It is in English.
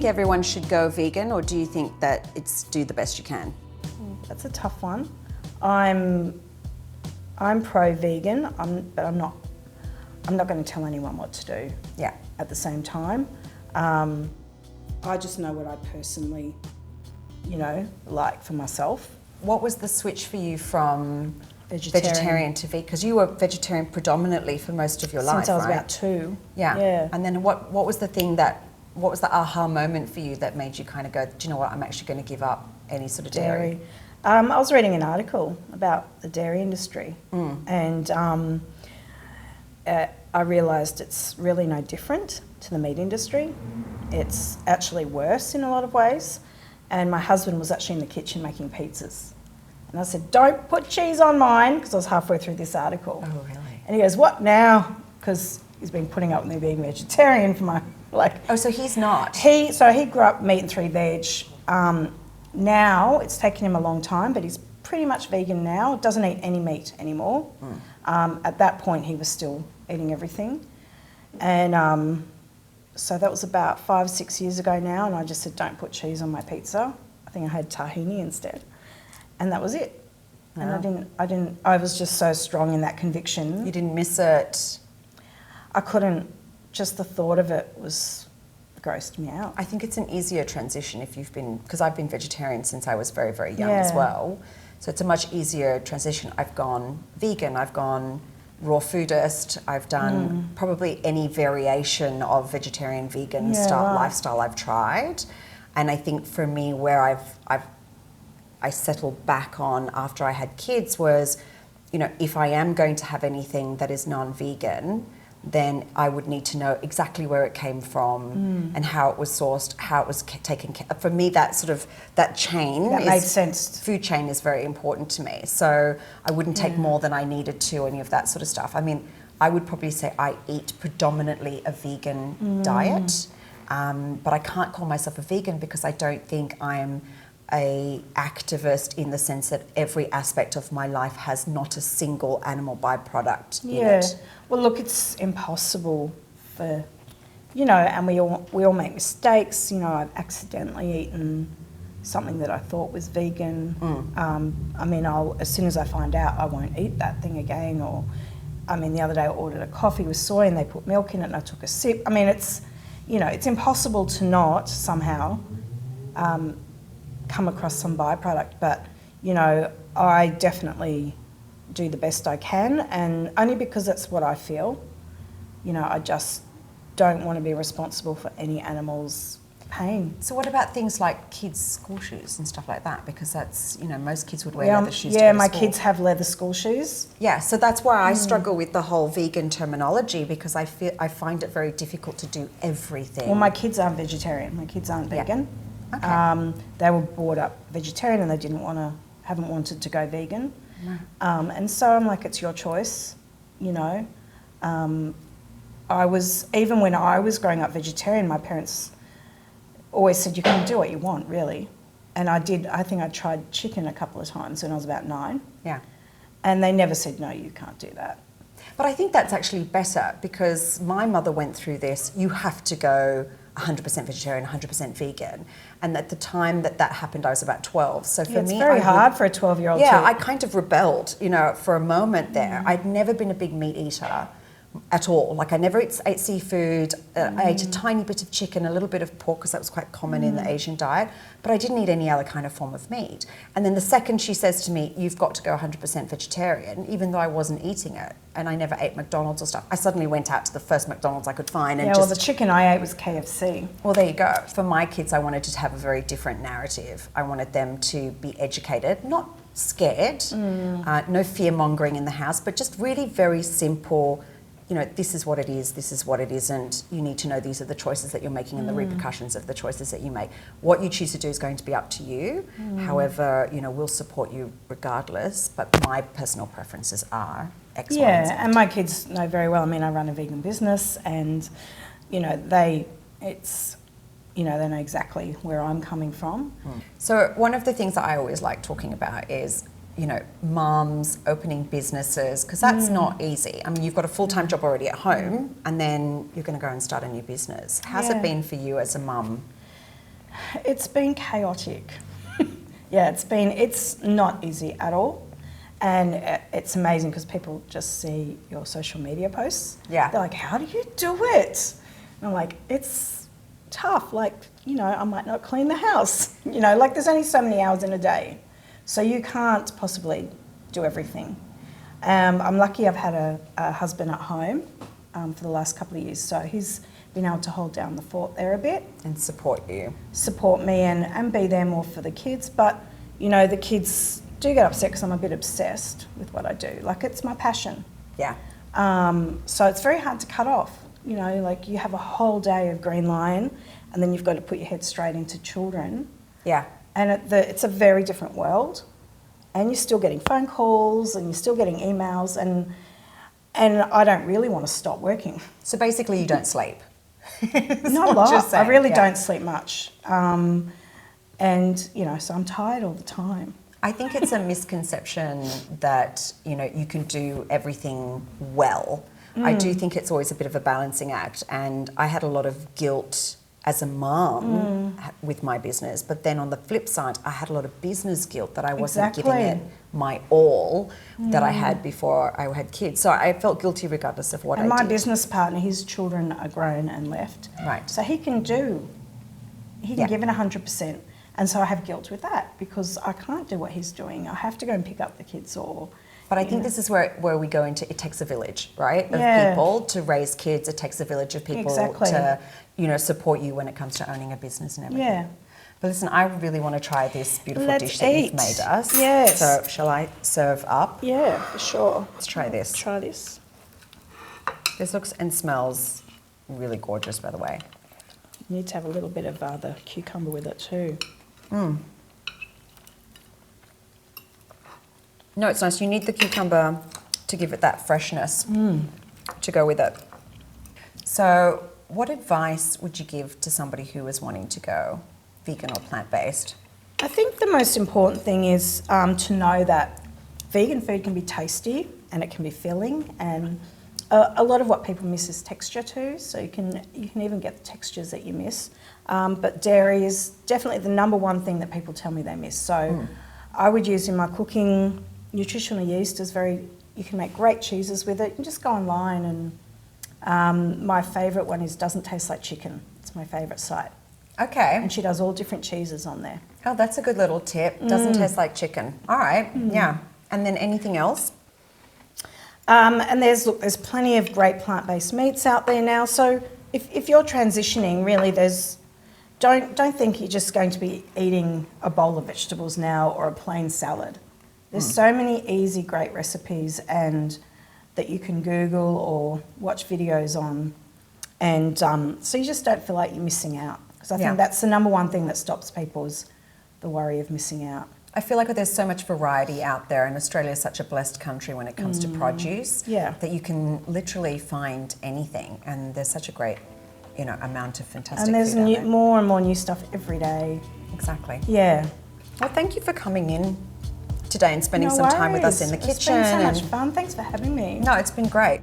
think everyone should go vegan, or do you think that it's do the best you can? That's a tough one. I'm pro-vegan, but I'm not going to tell anyone what to do. Yeah. At the same time, I just know what I personally, like for myself. What was the switch for you from vegetarian to vegan? Because you were vegetarian predominantly for most of your life, Since I was right? about 2. Yeah. And then what was the thing what was the aha moment for you that made you kind of go, do you know what, I'm actually going to give up any sort of dairy? I was reading an article about the dairy industry, and I realised it's really no different to the meat industry. It's actually worse in a lot of ways. And my husband was actually in the kitchen making pizzas. And I said, don't put cheese on mine, because I was halfway through this article. Oh, really? And he goes, what now? Because he's been putting up with me being vegetarian for my, Oh, so he's not? So he grew up meat and 3 veg. Now, it's taken him a long time, but he's pretty much vegan now. Doesn't eat any meat anymore. At that point, he was still eating everything. And so that was about 5-6 years ago now, and I just said, don't put cheese on my pizza. I think I had tahini instead. And that was it. Oh. And I was just so strong in that conviction. You didn't miss it? I couldn't, just the thought of it grossed me out. I think it's an easier transition if you've been, because I've been vegetarian since I was very, very young as well. So it's a much easier transition. I've gone vegan, I've gone raw foodist, I've done probably any variation of vegetarian, vegan lifestyle I've tried. And I think for me, where I settled back on after I had kids was, if I am going to have anything that is non-vegan, then I would need to know exactly where it came from and how it was sourced, how it was taken care of. For me, that chain, that made sense. Food chain is very important to me. So I wouldn't take more than I needed to, any of that sort of stuff. I mean, I would probably say I eat predominantly a vegan diet, but I can't call myself a vegan because I don't think I'm a activist in the sense that every aspect of my life has not a single animal byproduct in it. Well, look, it's impossible for, and we all make mistakes. I've accidentally eaten something that I thought was vegan. I mean, as soon as I find out, I won't eat that thing again. Or, the other day I ordered a coffee with soy and they put milk in it and I took a sip. I mean, it's impossible to not somehow come across some byproduct, but I definitely do the best I can, and only because that's what I feel. I just don't want to be responsible for any animal's pain. So what about things like kids' school shoes and stuff like that? Because that's, most kids would wear leather shoes to go to my school. kids have leather school shoes. Yeah, so that's why I struggle with the whole vegan terminology, because I find it very difficult to do everything. Well, my kids aren't vegetarian. My kids aren't vegan. Okay. They were brought up vegetarian and they haven't wanted to go vegan. No. And so I'm like, it's your choice, even when I was growing up vegetarian, my parents always said, you can do what you want, really. And I did. I think I tried chicken a couple of times when I was about 9. Yeah. And they never said, no, you can't do that. But I think that's actually better, because my mother went through this. You have to go 100% vegetarian, 100% vegan. And at the time that happened, I was about 12. So for me, it's very hard for a 12-year-old. Yeah, I kind of rebelled, for a moment there. I'd never been a big meat eater at all. Like, I never ate seafood. I ate a tiny bit of chicken, a little bit of pork, because that was quite common in the Asian diet. But I didn't eat any other kind of form of meat. And then the second she says to me, you've got to go 100% vegetarian, even though I wasn't eating it, and I never ate McDonald's or stuff, I suddenly went out to the first McDonald's I could find. And well, the chicken I ate was KFC. Well, there you go. For my kids, I wanted to have a very different narrative. I wanted them to be educated, not scared, no fear-mongering in the house, but just really very simple. This is what it is, this is what it isn't. You need to know these are the choices that you're making and the repercussions of the choices that you make. What you choose to do is going to be up to you. However, we'll support you regardless, but my personal preferences are X, Y, and Z. And my kids know very well. I mean, I run a vegan business and, they know exactly where I'm coming from. So one of the things that I always like talking about is mums opening businesses, because that's not easy. I mean, you've got a full-time job already at home and then you're going to go and start a new business. How's it been for you as a mum? It's been chaotic. Yeah, it's not easy at all. And it's amazing because people just see your social media posts. Yeah. They're like, how do you do it? And I'm like, it's tough. Like, you know, I might not clean the house. You know, like there's only so many hours in a day. So you can't possibly do everything. I'm lucky I've had a husband at home for the last couple of years. So he's been able to hold down the fort there a bit. And support you. Support me and be there more for the kids. But, you know, the kids do get upset because I'm a bit obsessed with what I do. Like, it's my passion. Yeah. So it's very hard to cut off. You know, like you have a whole day of Green Lion and then you've got to put your head straight into children. Yeah. And it's a very different world. And you're still getting phone calls and you're still getting emails and I don't really want to stop working. So basically you don't sleep. Not a lot. I really don't sleep much. And, you know, so I'm tired all the time. I think it's a misconception that, you know, you can do everything well. I do think it's always a bit of a balancing act, and I had a lot of guilt as a mum with my business, but then on the flip side, I had a lot of business guilt that I wasn't giving it my all that I had before I had kids. So I felt guilty regardless of what I did. And my business partner, his children are grown and left. Right. So he can give it 100%. And so I have guilt with that because I can't do what he's doing. I have to go and pick up the kids But I think this is where we go into, it takes a village, right? Of people to raise kids. It takes a village of people to, you know, support you when it comes to owning a business and everything. Yeah. But listen, I really want to try this beautiful dish that you've made us. Yes. So shall I serve up? Yeah, for sure. Let's try this. Try this. This looks and smells really gorgeous, by the way. You need to have a little bit of the cucumber with it too. No, it's nice. You need the cucumber to give it that freshness to go with it. So what advice would you give to somebody who is wanting to go vegan or plant-based? I think the most important thing is to know that vegan food can be tasty and it can be filling, and a lot of what people miss is texture too, so you can even get the textures that you miss. But dairy is definitely the number one thing that people tell me they miss. So I would use in my cooking, nutritional yeast is you can make great cheeses with it. You can just go online and my favourite one is Doesn't Taste Like Chicken. It's my favourite site. Okay. And she does all different cheeses on there. Oh, that's a good little tip. Doesn't taste like chicken. All right, yeah. And then anything else? And there's plenty of great plant-based meats out there now. So if you're transitioning, really, don't think you're just going to be eating a bowl of vegetables now or a plain salad. There's so many easy, great recipes and that you can Google or watch videos on, and so you just don't feel like you're missing out. Because I think that's the number one thing that stops people is the worry of missing out. I feel like there's so much variety out there, and Australia is such a blessed country when it comes to produce that you can literally find anything, and there's such a great, you know, amount of fantastic and there's food out there. more and more new stuff every day. Exactly. Yeah. Well, thank you for coming in today and spending No some time with us in the worries. kitchen. It's been so much fun. Thanks for having me. No, it's been great.